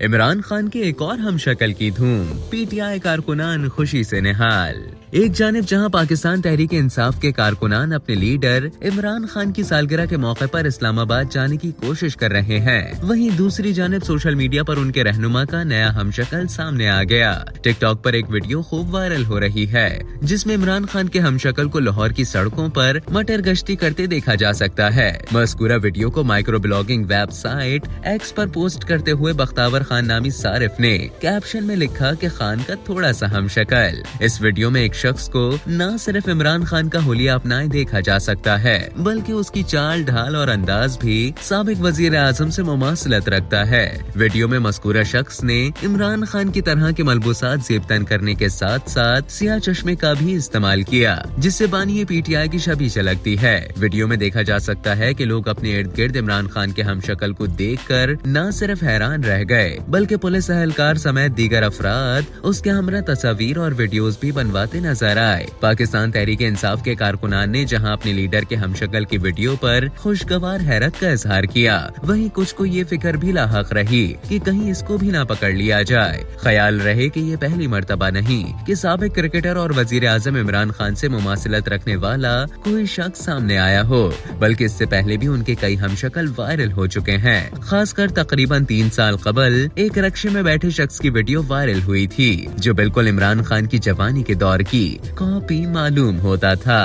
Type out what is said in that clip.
इमरान खान के एक और हमशक्ल की धूम, पीटीआई कारकुनान खुशी से निहाल। एक जानिब जहां पाकिस्तान तहरीक इंसाफ के कारकुनान अपने लीडर इमरान खान की सालगिरह के मौके पर इस्लामाबाद जाने की कोशिश कर रहे हैं, वहीं दूसरी जानिब सोशल मीडिया पर उनके रहनुमा का नया हमशक्ल सामने आ गया। टिकटॉक पर एक वीडियो खूब वायरल हो रही है, जिसमें इमरान खान के हमशक्ल को लाहौर की सड़कों पर मटर गश्ती करते देखा जा सकता है। मज़कूरा वीडियो को माइक्रो ब्लॉगिंग वेबसाइट एक्स पर पोस्ट करते हुए बख्तावर खान नामी सारिफ ने कैप्शन में लिखा कि खान का थोड़ा सा हमशक्ल। इस वीडियो में एक शख्स को न सिर्फ इमरान खान का हुलिया अपनाए देखा जा सकता है, बल्कि उसकी चाल ढाल और अंदाज भी साबिक वजीर आजम से मुमासलत रखता है। वीडियो में मज़कूरा शख्स ने इमरान खान की तरह के मलबूसात ज़ेबतन करने के साथ साथ सियाह चश्मे का भी इस्तेमाल किया, जिससे बानी पीटीआई की छवि झलकती है। वीडियो में देखा जा सकता है कि लोग अपने इर्द गिर्द इमरान खान के हमशक्ल को देखकर न सिर्फ हैरान रह गए, बल्कि पुलिस एहलकार समेत दीगर अफराद उसके हमरा तस्वीर और वीडियोस भी बनवाते नजर आए। पाकिस्तान तहरीक इंसाफ के कारकुनान ने जहां अपने लीडर के हमशक्ल की वीडियो पर खुशगवार हैरत का इजहार किया, वहीं कुछ को ये फिक्र भी लाहक रही कि कहीं इसको भी ना पकड़ लिया जाए। ख्याल रहे कि ये पहली मर्तबा नहीं कि साबिक क्रिकेटर और वजीर आजम इमरान खान से मुमासिलत रखने वाला कोई शख्स सामने आया हो, बल्कि इससे पहले भी उनके कई हमशक्ल वायरल हो चुके हैं। खासकर तकरीबन 3 साल कबल एक रक्शे में बैठे शख्स की वीडियो वायरल हुई थी, जो बिल्कुल इमरान खान की जवानी के दौर की कॉपी मालूम होता था।